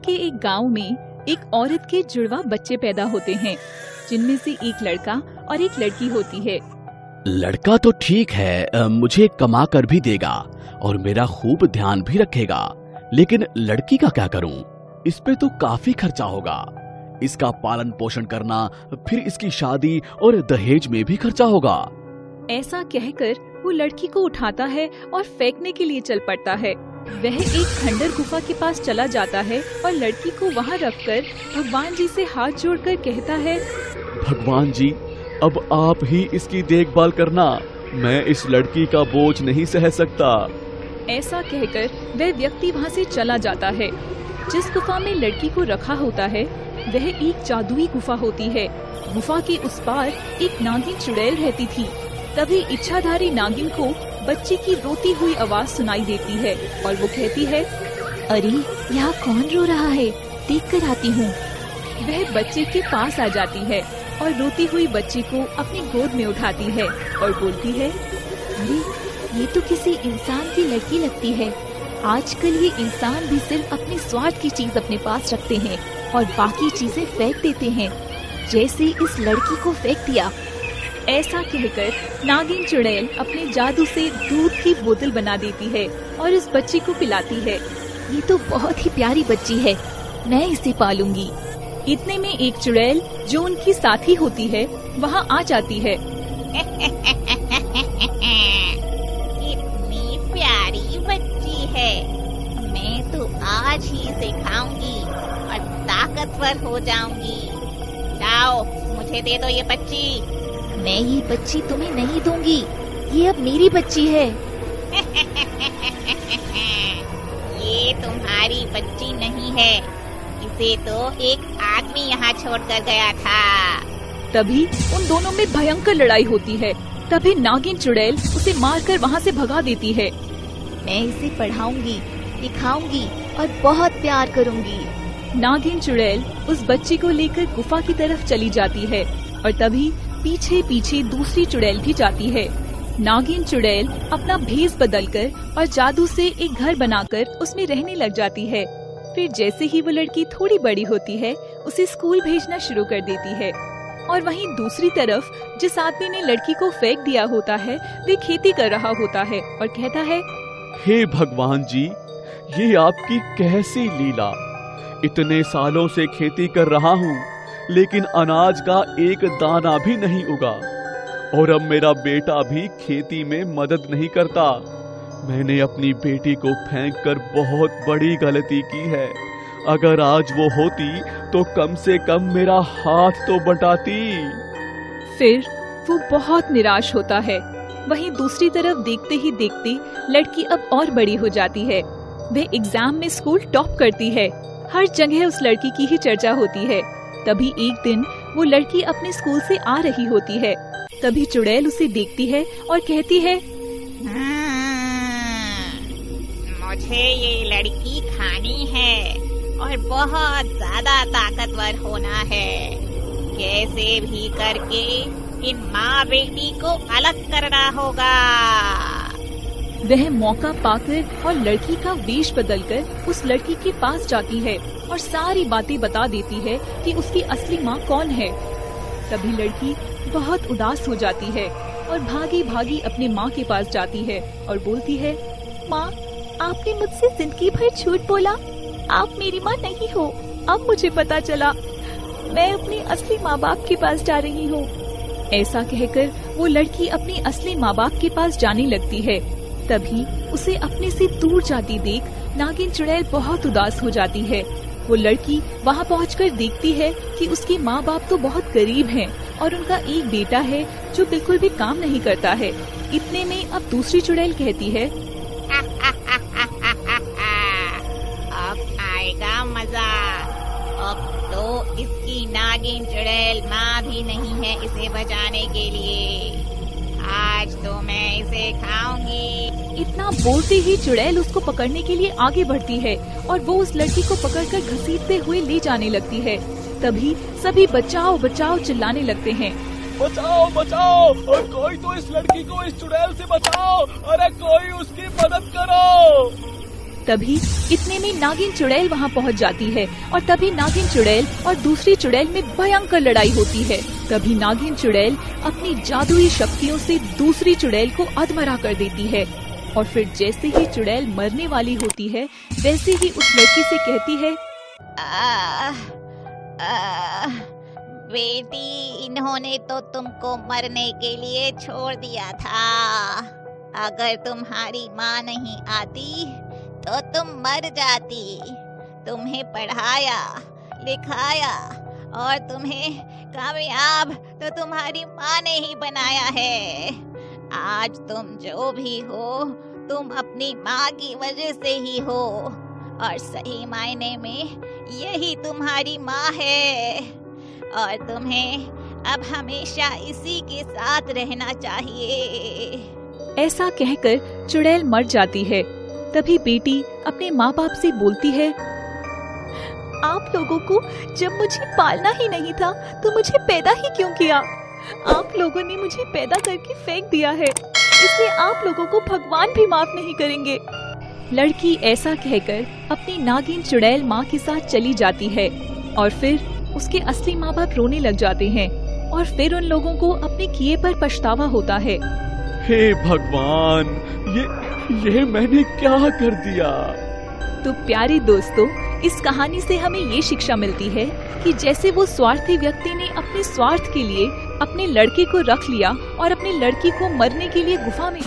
के एक गांव में एक औरत के जुड़वा बच्चे पैदा होते हैं, जिनमें से एक लड़का और एक लड़की होती है। लड़का तो ठीक है, मुझे कमा कर भी देगा और मेरा खूब ध्यान भी रखेगा, लेकिन लड़की का क्या करूं? इस पे तो काफी खर्चा होगा। इसका पालन पोषण करना, फिर इसकी शादी और दहेज में भी खर्चा होगा। ऐसा कहकर वो लड़की को उठाता है और फेंकने के लिए चल पड़ता है। वह एक खंडर गुफा के पास चला जाता है और लड़की को वहाँ रखकर भगवान जी से हाथ जोड़कर कहता है, भगवान जी, अब आप ही इसकी देखभाल करना, मैं इस लड़की का बोझ नहीं सह सकता। ऐसा कहकर वह व्यक्ति वहाँ से चला जाता है। जिस गुफा में लड़की को रखा होता है वह एक जादुई गुफा होती है। गुफा के उस पार एक नागिन चुड़ैल रहती थी। तभी इच्छाधारी नागिन को बच्चे की रोती हुई आवाज सुनाई देती है और वो कहती है, अरे यहाँ कौन रो रहा है, देख कर आती हूँ। वह बच्चे के पास आ जाती है और रोती हुई बच्ची को अपनी गोद में उठाती है और बोलती है, अरे ये तो किसी इंसान की लड़की लगती है। आजकल ये इंसान भी सिर्फ अपने स्वार्थ की चीज अपने पास रखते हैं और बाकी चीजें फेंक देते हैं, जैसे इस लड़की को फेंक दिया। ऐसा कहकर नागिन चुड़ैल अपने जादू से दूध की बोतल बना देती है और इस बच्ची को पिलाती है। ये तो बहुत ही प्यारी बच्ची है, मैं इसे पालूंगी। इतने में एक चुड़ैल जो उनकी साथी होती है वहाँ आ जाती है। इतनी प्यारी बच्ची है, मैं तो आज ही इसे खाऊंगी और ताकतवर हो जाऊंगी। लाओ, मुझे दे दो ये बच्ची। मैं ये बच्ची तुम्हें नहीं दूंगी, ये अब मेरी बच्ची है। ये तुम्हारी बच्ची नहीं है, इसे तो एक आदमी यहाँ छोड़ कर गया था। तभी उन दोनों में भयंकर लड़ाई होती है। तभी नागिन चुड़ैल उसे मारकर वहाँ से भगा देती है। मैं इसे पढ़ाऊंगी, लिखाऊंगी और बहुत प्यार करूंगी। नागिन चुड़ैल उस बच्ची को लेकर गुफा की तरफ चली जाती है और तभी पीछे पीछे दूसरी चुड़ैल भी जाती है। नागिन चुड़ैल अपना भेष बदलकर और जादू से एक घर बनाकर उसमें रहने लग जाती है। फिर जैसे ही वो लड़की थोड़ी बड़ी होती है उसे स्कूल भेजना शुरू कर देती है। और वहीं दूसरी तरफ जिस आदमी ने लड़की को फेंक दिया होता है वे खेती कर रहा होता है और कहता है, हे भगवान जी, ये आपकी कैसी लीला। इतने सालों से खेती कर रहा हूँ लेकिन अनाज का एक दाना भी नहीं उगा और अब मेरा बेटा भी खेती में मदद नहीं करता। मैंने अपनी बेटी को फेंककर बहुत बड़ी गलती की है। अगर आज वो होती तो कम से कम मेरा हाथ तो बटाती। फिर वो बहुत निराश होता है। वहीं दूसरी तरफ देखते ही देखते लड़की अब और बड़ी हो जाती है। वह एग्जाम में स्कूल टॉप करती है। हर जगह उस लड़की की ही चर्चा होती है। तभी एक दिन वो लड़की अपने स्कूल से आ रही होती है। तभी चुड़ैल उसे देखती है और कहती है, मुझे ये लड़की खानी है और बहुत ज्यादा ताकतवर होना है। कैसे भी करके इन माँ बेटी को अलग करना होगा। वह मौका पाकर और लड़की का वेश बदलकर उस लड़की के पास जाती है और सारी बातें बता देती है कि उसकी असली माँ कौन है। तभी लड़की बहुत उदास हो जाती है और भागी भागी अपने माँ के पास जाती है और बोलती है, माँ, आपने मुझसे जिंदगी भर झूठ बोला, आप मेरी माँ नहीं हो। अब मुझे पता चला, मैं अपने असली माँ बाप के पास जा रही हूँ। ऐसा कहकर वो लड़की अपने असली माँ बाप के पास जाने लगती है। तभी उसे अपने से दूर जाती देख नागिन चुड़ैल बहुत उदास हो जाती है। वो लड़की वहाँ पहुँचकर देखती है कि उसके माँ बाप तो बहुत गरीब हैं और उनका एक बेटा है जो बिल्कुल भी काम नहीं करता है। इतने में अब दूसरी चुड़ैल कहती है, अब आएगा मजा। अब तो इसकी नागिन चुड़ैल माँ भी नहीं है इसे बचाने के लिए। आज तो मैं इसे खाऊंगी। इतना बोलते ही चुड़ैल उसको पकड़ने के लिए आगे बढ़ती है और वो उस लड़की को पकड़कर घसीटते हुए ले जाने लगती है। तभी सभी बचाओ बचाओ चिल्लाने लगते हैं। बचाओ बचाओ, और कोई तो इस लड़की को इस चुड़ैल से बचाओ। अरे कोई उसकी मदद करो। तभी इतने में नागिन चुड़ैल वहाँ पहुँच जाती है और तभी नागिन चुड़ैल और दूसरी चुड़ैल में भयंकर लड़ाई होती है। तभी नागिन चुड़ैल अपनी जादुई शक्तियों से दूसरी चुड़ैल को अधमरा कर देती है और फिर जैसे ही चुड़ैल मरने वाली होती है वैसे ही उस लड़की से कहती है, बेटी, इन्होंने तो तुमको मरने के लिए छोड़ दिया था। अगर तुम्हारी माँ नहीं आती तो तुम मर जाती। तुम्हें पढ़ाया लिखाया और तुम्हें कामयाब तो तुम्हारी माँ ने ही बनाया है। आज तुम जो भी हो तुम अपनी माँ की वजह से ही हो और सही मायने में यही तुम्हारी माँ है और तुम्हें अब हमेशा इसी के साथ रहना चाहिए। ऐसा कहकर चुड़ैल मर जाती है। तभी बेटी अपने माँ बाप से बोलती है, आप लोगों को जब मुझे पालना ही नहीं था तो मुझे पैदा ही क्यों किया? आप लोगों ने मुझे पैदा करके फेंक दिया है, इसलिए आप लोगों को भगवान भी माफ नहीं करेंगे। लड़की ऐसा कहकर अपनी नागिन चुड़ैल माँ के साथ चली जाती है और फिर उसके असली माँ बाप रोने लग जाते हैं और फिर उन लोगों को अपने किए पर पछतावा होता है। हे भगवान, ये मैंने क्या कर दिया? तो प्यारे दोस्तों, इस कहानी से हमें ये शिक्षा मिलती है कि जैसे वो स्वार्थी व्यक्ति ने अपने स्वार्थ के लिए अपने लड़के को रख लिया और अपने लड़की को मरने के लिए गुफा में